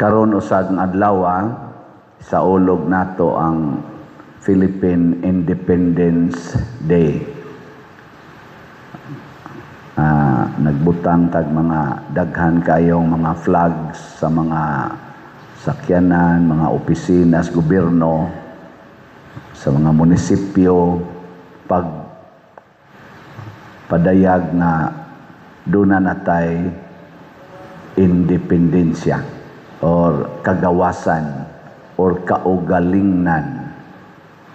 Karon usag nga adlaw sa ulog nato ang Philippine Independence Day. Nagbutang tag mga daghan kayong mga flags sa mga sakyanan, mga opisina sa gobyerno, sa mga munisipyo, padayag na duna natay independensya or kagawasan or kaugalingnan.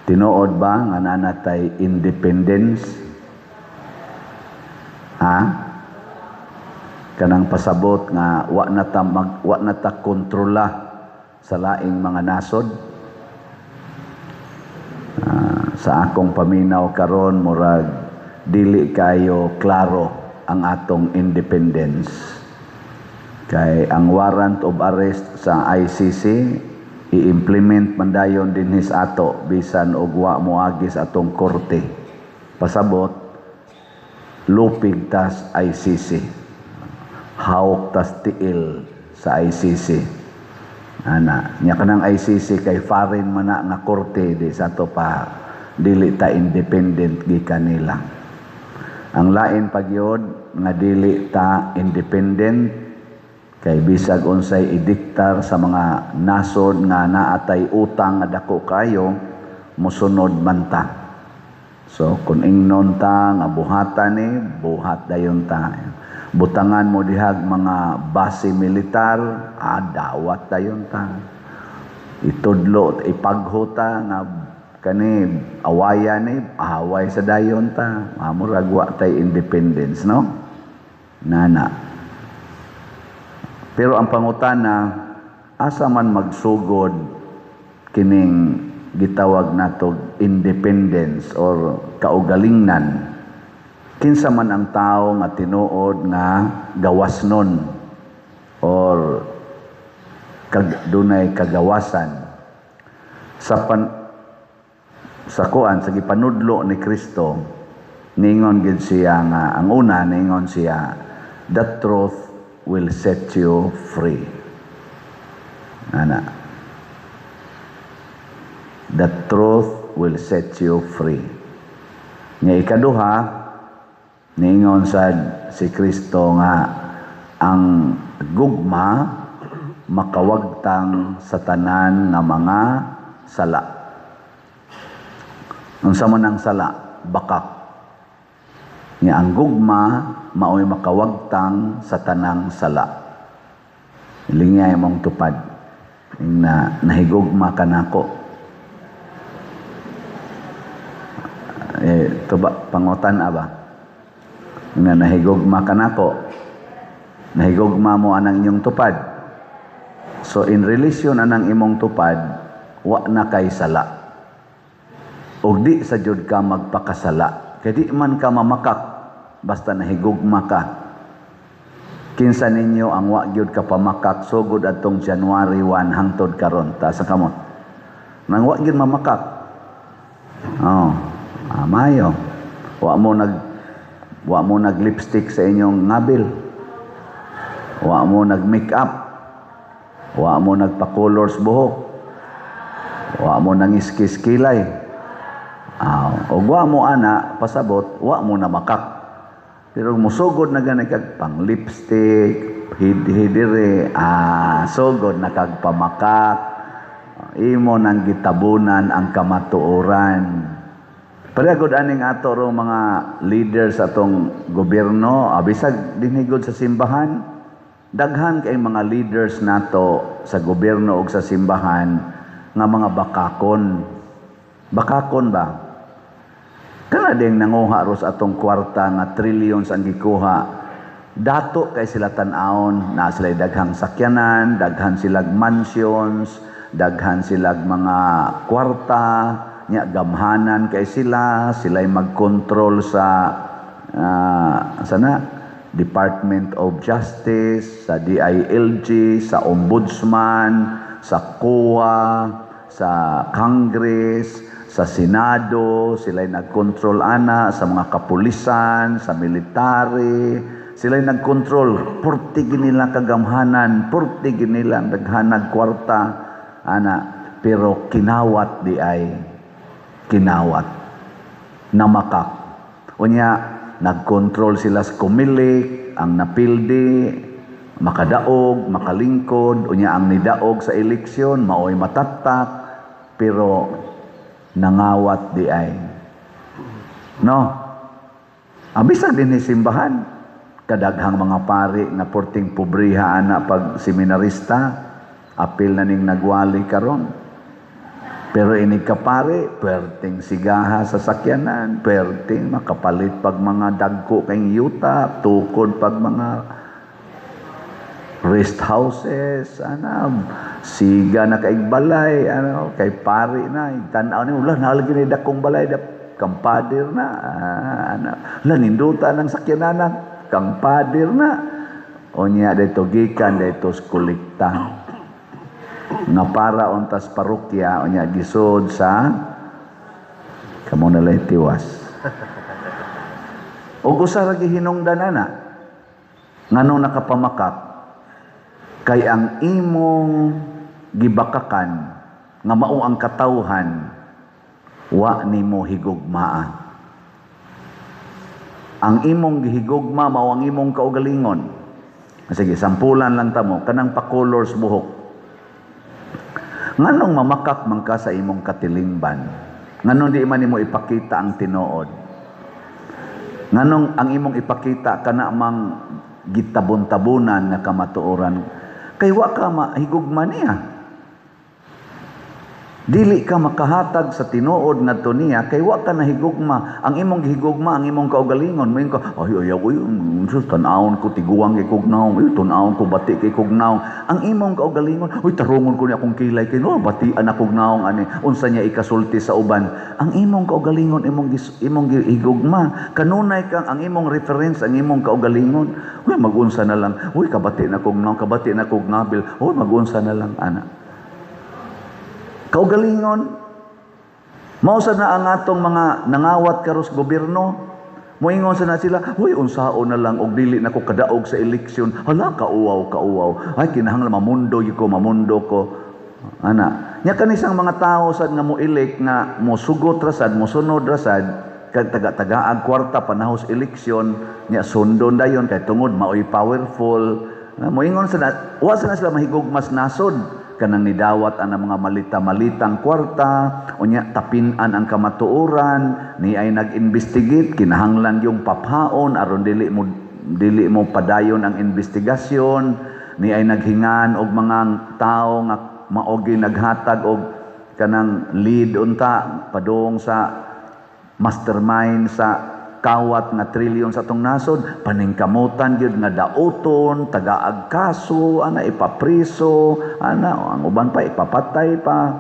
Tinuod ba nga nanatay independence? Kanang pasabot nga wa na ta kontrola sa laing mga nasod. Sa akong paminaw karon murag dili kayo klaro ang atong independence. Kay ang warrant of arrest sa ICC i-implement man dayon dinhis ato bisan og wa moagi sa atong korte. Pasabot lupig tas ICC. Hawk tas tiil sa ICC. Nya kanang ICC kay foreign man na nga korte di sa to pa dili ta independent gikan nila. Ang lain pagyod nga dili ta independent kay bisag unsay idiktar sa mga nasod nga naatay utang nga dako kayo mosunod man ta. So kung ingnon ta nga buhatan ni buhat dayon ta. Butangan mo dihag mga base militar, dawat dayon ta. Itudlo ipaghuta nga kani awayan ni away sa dayon ta. Murag wa tay independence, no? Nana. Pero ang pangutana, asa man magsugod kining gitawag nato independence or kaugalingnan. Kinsa man ang tao nga tinuod nga gawasnon or dunay kagawasan sa kuan sa gipanudlo ni Kristo, ningon gid siya nga ang una ningon siya, the truth will set you free. The truth will set you free. Nga ikaduha, ningon sad si Kristo nga ang gugma makawagtang sa tanan nga mga sala. Unsa man ang sala? Bakak. Nga ang gugma mao'y makawagtang sa tanang sala. Ilingay mong tupad. Na nahigugma ka nako. Pangutan ba? Nga nahigugma ka nako. Nahigugma mo anang inyong tupad. So in relation anang imong tupad, wa na kay sala. Og di sa jud ka magpakasala. Kay di man ka mamakak basta nahigugma ka. Kinsa ninyo ang wa gyud ka pamakak sugod atong January 1 hangtod karon ta sa kamot. Nang wa gyud mamakak. Mayo. Wa mo nag-lipstick sa inyong ngabil. Wa mo nag-makeup. Wa mo nagpa-colors buhok. Wa mo nang-iskis-kilay. O wa mo ana, pasabot, wa mo na makak. Pero musugod na ganay kag pang-lipstick, hidire, sugod na kag pamakak. Imo nang gitabunan ang kamatuoran. Paragod aning ato ro mga leaders atong gobyerno, bisag dinhigod sa simbahan, daghan kay mga leaders nato sa gobyerno ug sa simbahan nga mga bakakon. Bakakon ba? Kana ding nanguha ro sa atong kwarta nga trillions ang gikuha. Dato kay sila tan-awon na sila daghang sakyanan, daghan silag mansions, daghan silag mga kwarta, nya gamhanan kay sila'y mag-control sa Department of Justice, sa DILG, sa Ombudsman, sa COA, sa Congress, sa Senado, sila'y nag-control ana sa mga kapulisan, sa military, Sila nagkontrol, purti nila kagamhanan, purti nila naghanag kwarta, ana, pero kinawat di ay kinawat, namakak. Unya, nagkontrol sila sa kumilik, ang napildi, makadaog, makalingkod, unya ang nidaog sa eleksyon, maoy matatak, pero nangawat di ay. No? Abisag din ni simbahan, kadaghang mga pari na porting pobriha ana pag seminarista, apil na ning nagwali karon. Pero ini kapari, perting sigaha sa sakyanan, perting makapalit pag mga dagko kay yuta, tukod pag mga rest houses, siga na kay balay, kay pari na, tanaw ni ulan, halagi ni dakong balay, kampadir na, laninduta ng sakyanan na, kampadir na, o niya dito gikan, dito kulikta. Nga para ontas parokya o niya gisod sa kamo na lay tiwas. O gusa ra gihinungdanana nganong nakapamakak kay ang imong gibakakan nga mao ang katawhan wa nimo higugmaa. Ang imong gihigugma mao ang imong kaugalingon. Sige, sampulan lang tamo kanang pa-colors buhok. Nganong mamakak man ka sa imong katilingban? Nganong di man nimo ipakita ang tinuod? Nganong ang imong ipakita kana mang gitabon-tabunan nga kamatuoran? Kay wa ka mahigugma niya. Dili ka makahatag sa tinuod ngadto niya kay wa ka nahigugma. Ang imong gihigugma, ang imong kaugalingon, moingon ka, ay sus tan-awon ko tiguang kay kugnaw, tan-awon ko bati kay kugnaw. Ang imong kaugalingon, tarungon ko ni akong kilay kay no batian ako kugnaw ani unsa niya ikasulti sa uban. Ang imong kaugalingon, imong gihigugma, kanunay kang ang imong reference, ang imong kaugalingon. Magunsa na lang, kabati na kugnaw, kabati na kugnabil. Magunsa na lang ana. Kaugalingon, mausa na ang atong mga nangawat karos gobyerno, moingon sa na sila, unsaon na lang og dili na ko kadaog sa eleksyon, hala kauaw, ay kinahanglan mamundo ko, ana. Nya kanisang mga tao sad nga moelek nga mosugot rasad, mosunod rasad, kag taga-tagaag kwarta panahos eleksyon, nya sundon dayon kay tungod maoy powerful. Moingon sa na, wa sa na sila mahigugmas nasod. Kanang nidawat ang mga malita-malitang kwarta, unya tapinan ang kamatuoran, ni ay nag-investigate, kinahanglan yung paphaon, aron dili mo padayon ang investigasyon, ni ay naghingan og mga tao nga maogi naghatag og kanang lead unta padung sa mastermind sa kawat nga trilyon sa atong nasod, paningkamutan gyud nga daoton, tagaag kaso, ipapriso, ang uban pa ipapatay pa.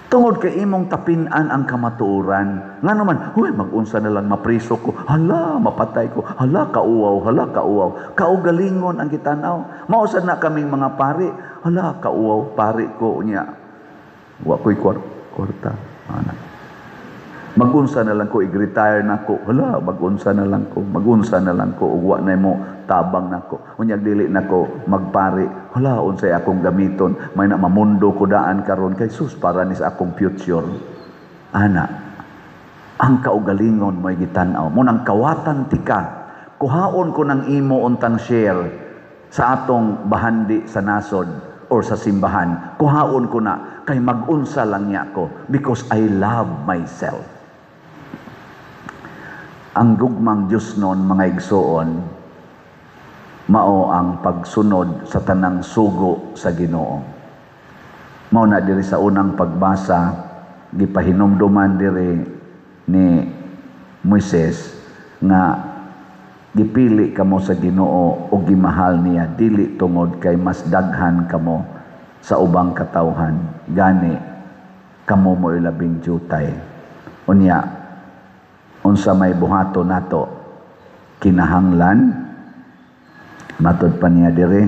Tungod kay imong tapinan ang kamatuoran. Nga naman, mag-unsa na lang mapriso ko, hala mapatay ko, hala kauaw. Kaugalingon ang gitanaw. Mausad na kaming mga pari, hala kauaw, pari ko niya. Wa ko'y kwarta. Magunsa na lang ko, i-retire na ko. Hala, magunsa na lang ko. Ugwa na mo, tabang na ko. Unyag dili na ko, magpari. Hala, unsay akong gamiton. May na mamundo ko daan karon kay sus, para ni sa akong future. Ana, ang kaugalingon mo'y gitanaw. Munang kawatan tika. Kuhaon ko ng imo untang share sa atong bahandi sa nasod or sa simbahan. Kuhaon ko na, kay magunsa lang niya ko because I love myself. Ang gugmang Diyos noon, mga igsoon, mao ang pagsunod sa tanang sugo sa Ginoo. Mao na diri sa unang pagbasa, gipahinumduman diri ni Moises nga gipili kamo sa Ginoo o gimahal niya, dili tungod kay mas daghan kamo sa ubang katawhan, gani kamo mo'y labing jutay. Unya, unsa may buhato nato kinahanglan matod pa niya dire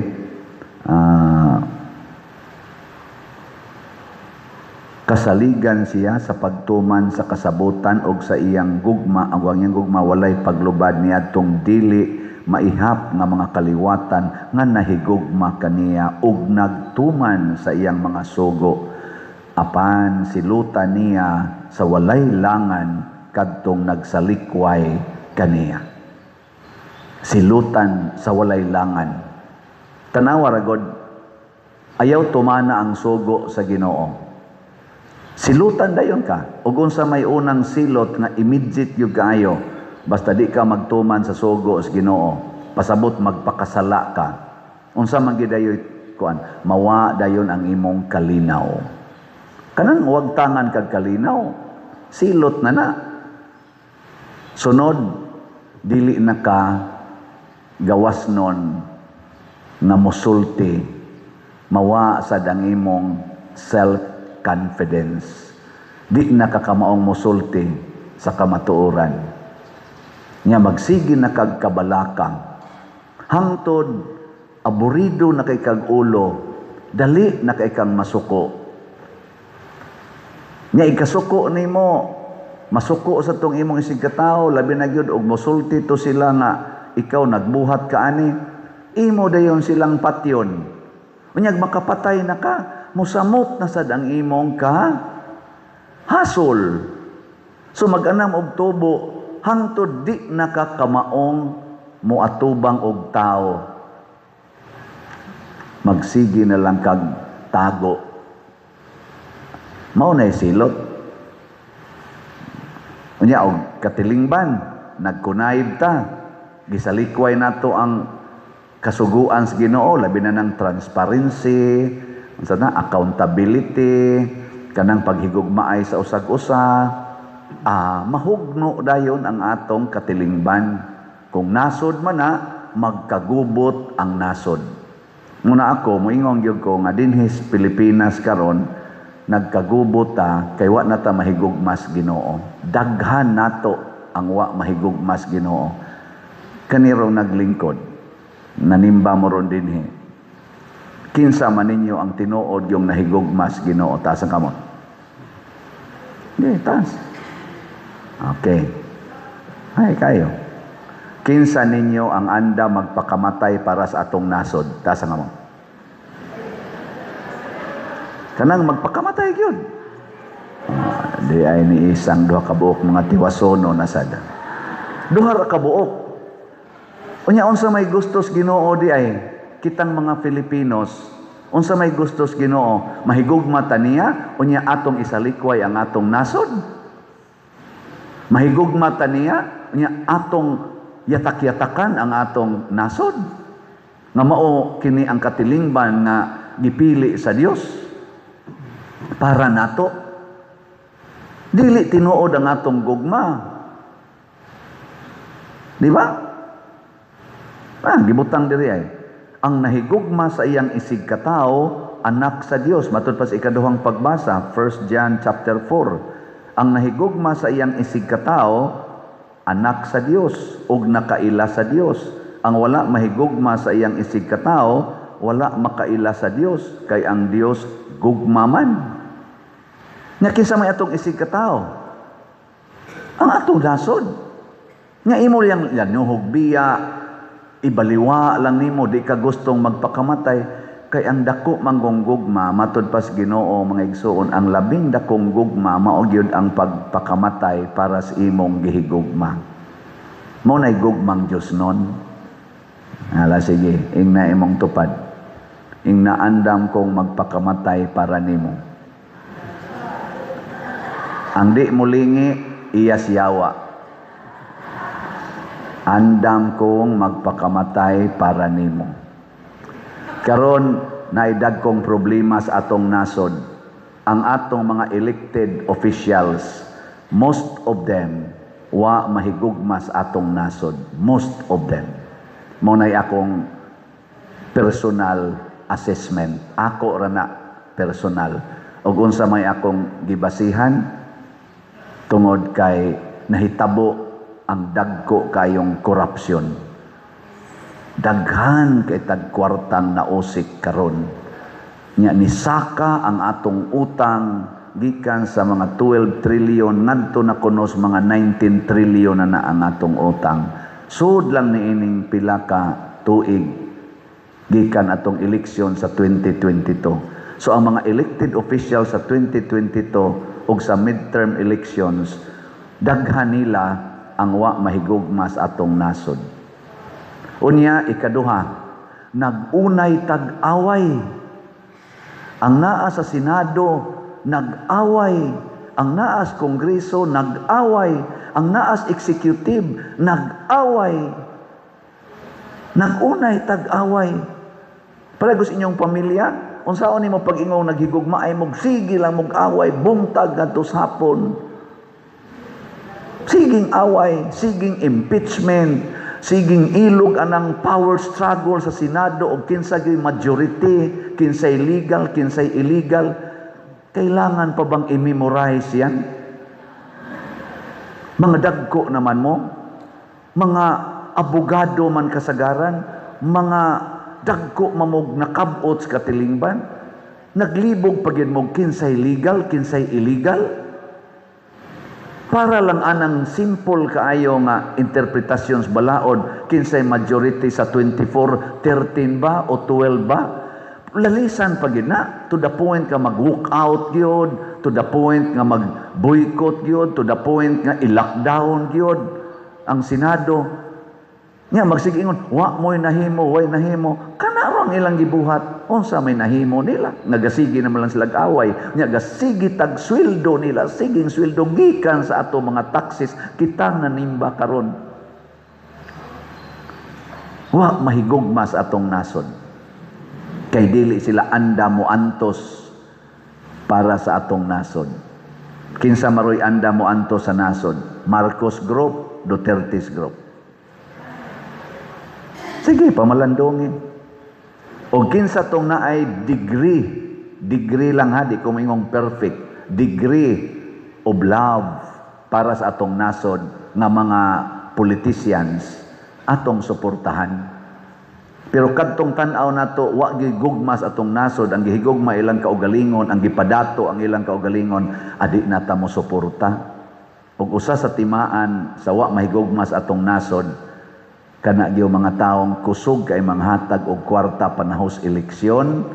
Kasaligan siya sa pagtuman sa kasabutan og sa iyang gugma, ang iyang gugma walay paglubad niadtong dili maihap nga mga kaliwatan nga nahigugma kaniya ug nagtuman sa iyang mga sugo. Apan silutan niya sa walay langan kadtong nagsalikway kaniya. Silutan sa walay langan. Tanawa ra gud, ayaw tumana ang sugo sa Ginoo. Silutan dayon ka. Ug unsa may unang silot nga immediate yung kayo, basta di ka magtuman sa sugo sa Ginoo, pasabot magpakasala ka. Unsa man gid dayon kuan, mawa dayon ang imong kalinaw. Kanang huwag tangan kag kalinaw, silot na na. Sunod, dili na ka gawas nun na musulti, mawa sa dangimong self-confidence. Di na kakamaong musulti sa kamatuoran. Nga magsigi na kag kabalakang. Hangtod, aburido na kay kag ulo, dali na kay kang masuko. Nga ikasuko nimo, masuko sa tong imong isig katao, labi na gyud og musulti to sila nga ikaw nagbuhat ka ani, imo dayon silang patyon. Unyag makapatay na ka, musamot na sad ang imong ka hasol. So mag-anam og tubo, hangtod di na ka kamaong muatubang og tao. Magsigi na lang kag tago. Mao nay silot. Unya og katilingban, nagkunayib ta. Gisalikway nato ang kasuguan sa Ginoo, labi na ng transparency, unsa na accountability, kanang paghigugmaay sa usag-usa. Mahugno dayon ang atong katilingban. Kung nasod man na, magkagubot ang nasod. Muna ako, moingon gyud ko nga dinhis Pilipinas karon, nagkagubot ta kay wa nata mahigugmas Ginoo. Daghan nato ang wa mahigugmas Ginoo. Kaniro naglingkod, nanimba mo ron dinhi. Kinsa man ninyo ang tinuod yung nahigugmas Ginoo, taas ang kamot. Hindi, taas. Okay. Ay, kayo. Kinsa ninyo ang anda magpakamatay para sa atong nasod, taas ang kamot. Kanang magpakamatay gyud. Di ay ni isang duha ka buok mga tiwasono na sada. Duha ra ka buok. Unya unsa may gustos Ginoo di ay kitang mga Filipinos, unsa may gustos Ginoo, mahigugma ta niya unya atong isalikway ang atong nasod. Mahigugma ta niya unya atong yatak-yatakan ang atong nasod. Nga mao kini ang katilingban nga gipili sa Dios para nato. Dili tinuod ang atong gugma. Di ba? Gibutang diri ay. Ang nahigugma sa iyang isig katao, anak sa Dios. Matud pa sa ikaduhang pagbasa, 1 John chapter 4. Ang nahigugma sa iyang isig katao, anak sa Dios, ug nakaila sa Dios. Ang wala mahigugma sa iyang isig katao, wala makaila sa Dios, kay ang Dios gugma man. Nga kinsa may atong isig katao? Ang atong nasod. Nga imo yang nuhog biya, ibaliwa lang nimo, di ka gustong magpakamatay, kay ang dako manggong gugma, matud pas Ginoo mga igsoon, ang labing dakong gugma, mao gyud ang pagpakamatay para sa imong gihigugma. Mao nay gugmang Dios nun. Hala, sige, ingna imong tupad. Ingna andam kong magpakamatay para nimo. Ang di mulingi, iya siyawa. Andam kong magpakamatay para nimo. Karon naidag kong problema sa atong nasod. Ang atong mga elected officials, most of them, wa mahigugma sa atong nasod. Most of them. Muna'y akong personal assessment. Ako ra na personal. Og unsa may akong gibasihan, tungod kay nahitabo ang dagko kayong korupsyon. Daghan kay tagkwartang nausik karon. Nya nisaka ang atong utang gikan sa mga 12 trillion ngadto na kuno sa mga 19 trillion na ang atong utang. Sud lang niining pila ka tuig gikan atong eleksyon sa 2022. So ang mga elected officials sa 2022 ug sa midterm elections, daghan nila ang wa mahigugma sa atong nasod. Unya, ikaduha, nagunay tag-away. Ang naa sa Senado, nag-away. Ang naa sa Kongreso, nag-away. Ang naa sa Executive, nag-away. Nagunay tag-away. Paregos inyong pamilya, unsaon nimo pag-ingaw naghigugma ay mog sige lang mog away, bungtag ngadto sa hapon. Siging away, siging impeachment, siging ilog anang power struggle sa Senado o kinsa gyud majority, kinsay legal, kinsay illegal. Kailangan pa bang i-memorize yan? Mga dagko naman mo, mga abogado man kasagaran, mga dagko mamog nakabot sa katilingban, naglibog pagin mo kinsay legal, kinsay illegal. Para lang anang simple kaayo nga interpretasyons balaod, kinsay majority sa 24, 13 ba o 12 ba? Lalisan pag yun na, to the point nga mag-walk out yun, to the point nga mag-boycott yun, to the point nga i-lockdown yun ang Senado. Nga magsigingon, wa mo'y nahimo, way nahimo. Kanaro ang ilang gibuhat, unsa may nahimo nila. Nagasigi naman lang sila away. Nga gasigi tag sweldo nila, siging sweldo gikan sa ato mga taxes, kitang nanimba karon. Wa mahigugma sa atong nasod. Kay dili sila anda mo antos para sa atong nasod. Kinsa maroy anda mo antos sa nasod? Marcos Group, Duterte's Group. Sige, pamalandongin. O kinsa tong naay degree lang ha, di ko maingong perfect, degree of love para sa atong nasod nga mga politicians atong suportahan. Pero kadtong tan-aw nato wa gigugmas atong nasod, ang gihigugma ilang kaugalingon, ang gipadato ang ilang kaugalingon, adi nata mo suporta. Ug usa sa timaan sa wa mahigugmas atong nasod, kana gyud mga taong kusog kay manghatag og kwarta panahos eleksyon,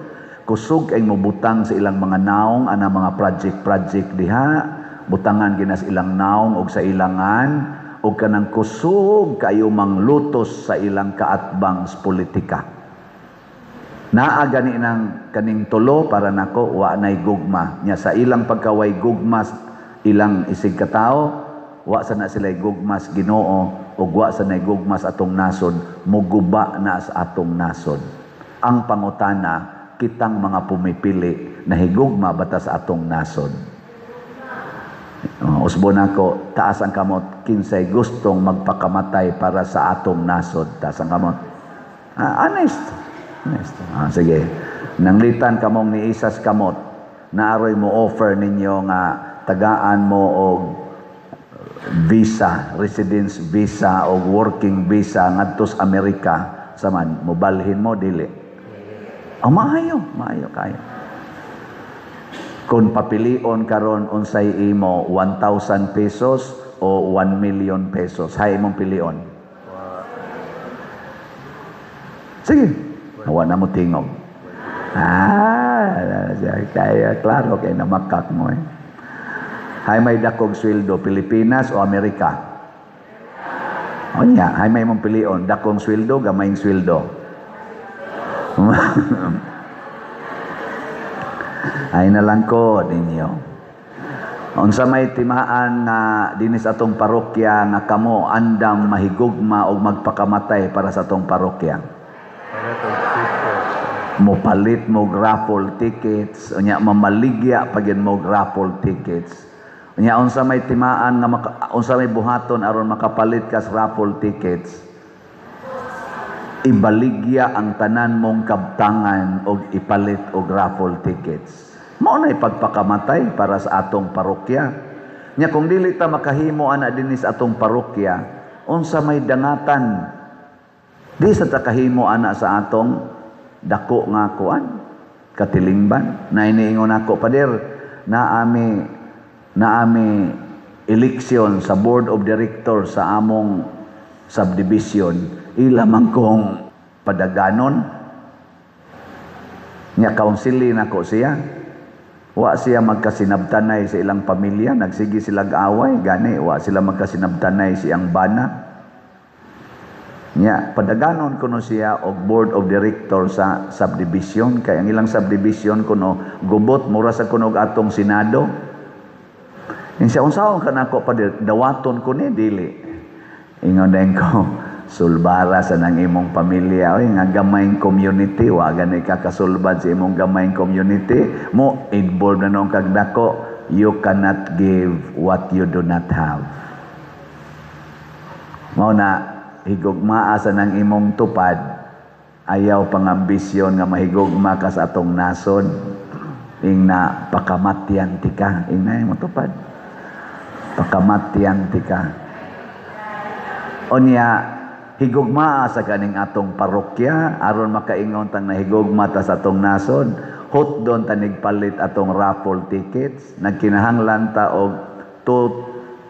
kusog kay mobutang sa ilang mga naong ana mga project diha, butangan ginas ilang naong og sa ilangan, og kanang kusog kayo manglutos sa ilang kaatbang sa politika. Naa gani nang kaning tulo para nako wa nay gugma nya sa ilang pagkaway gugmas ilang isig katao, wa sana sila gugmas Ginoo ug wa sa naigugmas atong nasod, muguba na sa atong nasod. Ang pangutana, kitang mga pumipili na higugma bata sa atong nasod. Usbo nako, taas ang kamot, kinsay gustong magpakamatay para sa atong nasod. Taas ang kamot. Honest. Sige. Nanglitan kamong ni isas kamot, naaroy mo offer ninyo nga tagaan mo og visa, residence visa o working visa ngadto sa Amerika, saman mobalhin mo dili. Maayo kayo. Kung papilion karon unsay imo 1,000 pesos o 1 million pesos, hay imong pilion. Sige, nawa na mo tingog. Kaya klaro kay namakak mo eh. Hay may dakog sweldo, Pilipinas o Amerika? O niya, hay may mong pilion, dakong sweldo, gamayng sweldo. Ay na lang ko ninyo. Unsa may timaan nga dinis atong parokya nga kamo andam mahigugma o magpakamatay para sa atong parokya? Mopalit mo raffle tickets, unya mamaligya pagin mo raffle tickets. Unya unsa may timaan nga unsa may buhaton aron makapalit ka sa raffle tickets, ibaligya ang tanan mong kabtangan og ipalit og raffle tickets. Mao na ipagpakamatay para sa atong parokya. Nya kung dili ta makahimo ana dinhi sa atong parokya, unsa may dangatan di sa takahimo ana sa atong dako nga kuan katilingban. Na iniingon ako pader, naami eleksyon sa board of directors sa among subdivision, ilamang kong padaganon, nya counseling ako siya. Wa siya magkasinabtanay sa ilang pamilya, nagsigi silang away, gani, wa sila magkasinabtanay siyang bana. Nya, padaganon ko no siya og board of directors sa subdivision, kay ang ilang subdivision kuno gubot, mura sa kunog atong Senado. Siya, unsaon ka na ako, dawaton ko ni, dili. Ingon din ko, sulbara sa nang imong pamilya, oy nga gamayng community, wa gani ka kasulbad sa imong gamayng community, mo involved na nung kagdako, you cannot give what you do not have. Mao na higugmaa sa nang imong tupad, ayaw pangambisyon nga mahigugma ka sa atong nasod, ing na pakamatyan ti ka, ing na imong tupad, pakamatyan ti ka. Onya, higugma sa kaning atong parokya aron makaingon tang nahigugma ta sa atong nasod, hot doon ta nigpalit atong raffle tickets, nagkinahanglan ta og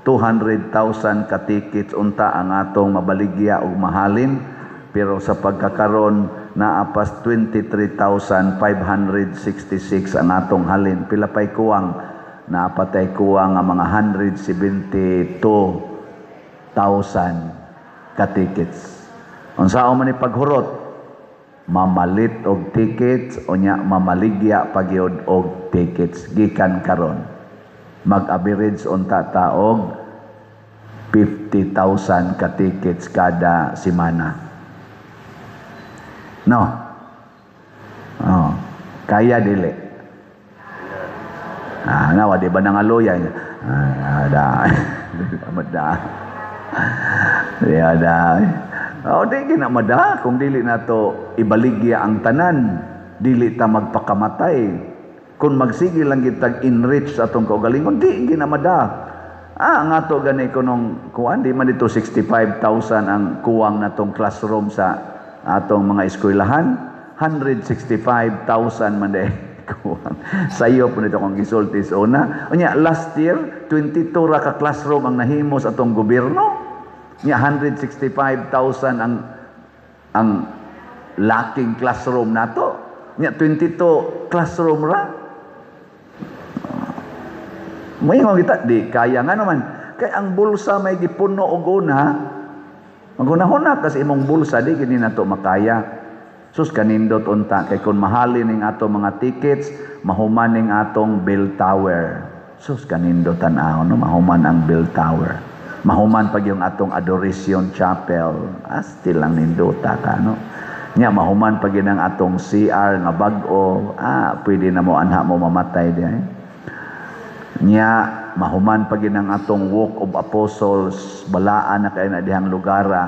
200,000 ka tickets unta ang atong mabaligya og mahalin, pero sa pagkakaron naapas 23,566 ang atong halin. Pila pay kuwang, naapatay kuwang nga mga 172,000 ka tickets. Unsao man ni paghurot, mamalit og tickets o nya mamaligya pagyud og tickets gikan karon. Mag-average unta ta og 50,000 ka tickets kada semana. No. Oh, kaya dili. Nawa di ba nangaloya niya? Ada. Amada. Ada. O di ginamada kung dili nato ibaligya ang tanan, dili ta magpakamatay. Kung magsige lang kitag enrich sa atong kaugalingon, di ginamada. Ang ato gani ko nung kuan, di man dito 65,000 ang kuwang natong classroom sa atong mga eskwelahan. 165,000 man day kuwang. Sayo po nito kong gisulti sa una. Unya, last year, 22 ra ka classroom ang nahimo sa atong gobyerno. Nya 165,000 ang lacking classroom nato. Nya 22 classroom ra. May kita di kaya nga naman. Kay ang bulsa may gipuno og una. Magunahon kasi imong bulsa di gini nato makaya. Sus kanindot unta kay kun mahalin ning ato mga tickets, mahuman ning atong bell tower. Sus kanindot tan-aw no, mahuman ang bell tower. Mahuman pag yung atong adoration chapel. Still lang nindota ka no. Nya mahuman pag yun ang atong CR nga bag-o, pwede na mo anha mo mamatay di ay. Nya mahuman pag yun ang atong walk of apostles, balaan na kayo na dihang lugara,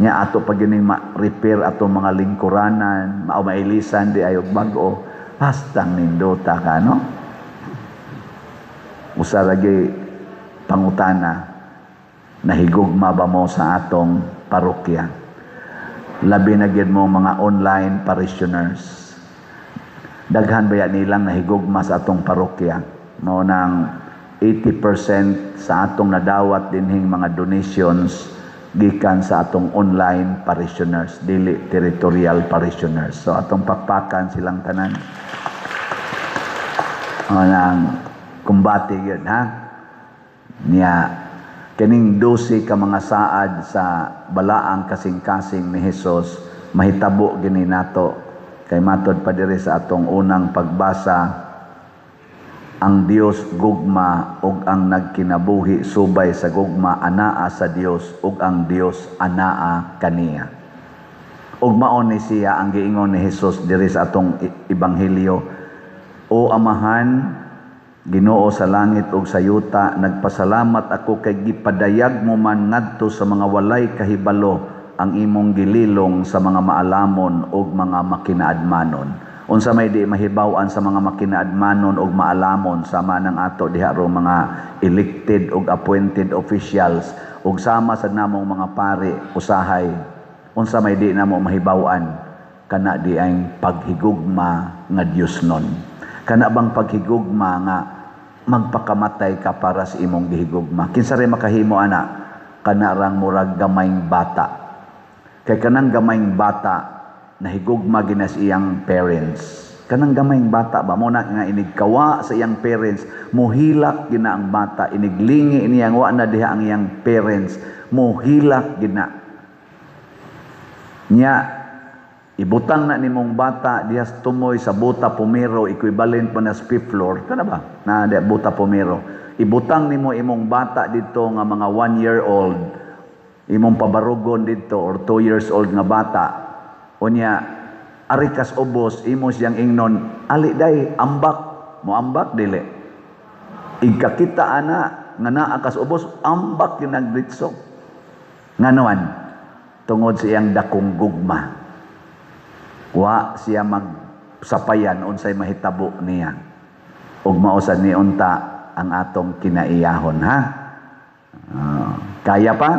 nya ato pag yun ma-repair atong mga lingkuranan, mailisan di ayog bag-o, hastang nindota ka no. Usa lagi pangutana, nahigugma ba mo sa atong parokya? Labi na gyud mo mga online parishioners. Daghan ba nilang nahigugma sa atong parokya? Mao nang 80% sa atong nadawat dinhing mga donations gikan sa atong online parishioners, dili territorial parishioners. So atong pakpakan silang tanan. Mao nang kumbati gyud ha. Niya kining 12 ka mga saad sa balaang kasing-kasing ni Hesus, mahitabo gini nato kay matod pa diri sa atong unang pagbasa, ang Dios gugma ug ang nagkinabuhi subay sa gugma anaa sa Dios ug ang Dios anaa kaniya. Ug mao ni siya ang giingon ni Hesus diri sa atong ebanghelyo, o Amahan, Ginoo sa langit ug sa yuta, nagpasalamat ako kay gipadayag mo man ngadto sa mga walay kahibalo ang imong gililong sa mga maalamon ug mga makinaadmanon. Unsa may di mahibaw-an sa mga makinaadmanon ug maalamon sama ng ato diha ro mga elected ug appointed officials ug sama sa namong mga pari usahay. Unsa may di namo mahibaw-an kana di ang paghigugma nga Diosnon. kana bang paghigugma nga magpakamatay ka para sa imong gihigugma? Kinsa rin makahimo ana? Kana rang murag gamayng bata. Kay kanang gamayng bata nahigugma ginas iyang parents. Kanang gamayng bata ba mo na nga inigkawa sa iyang parents, muhilak gina ang bata, iniglingi niyang wa na diha ang iyang parents, muhilak gina. Nya ibutang na nimong bata diha sa tumoy sa buta pomero, equivalent pa na sa fifth floor, kana ba? Na diha buta pomero. Ibutang nimo imong bata dito nga mga 1 year old, imong pabarugon dito or 2 years old nga bata. Unya arikas ubos imo siyang ingnon, ali day ambak mo, ambak dili igkakita ana nga naa kas ubos, ambak yung nagdritso nganuan tungod sa iyang dakong gugma, wa siya magsapayan unsay mahitabo niya ug mausan ni unta ang atong kinaiyahon, ha? Kaya pa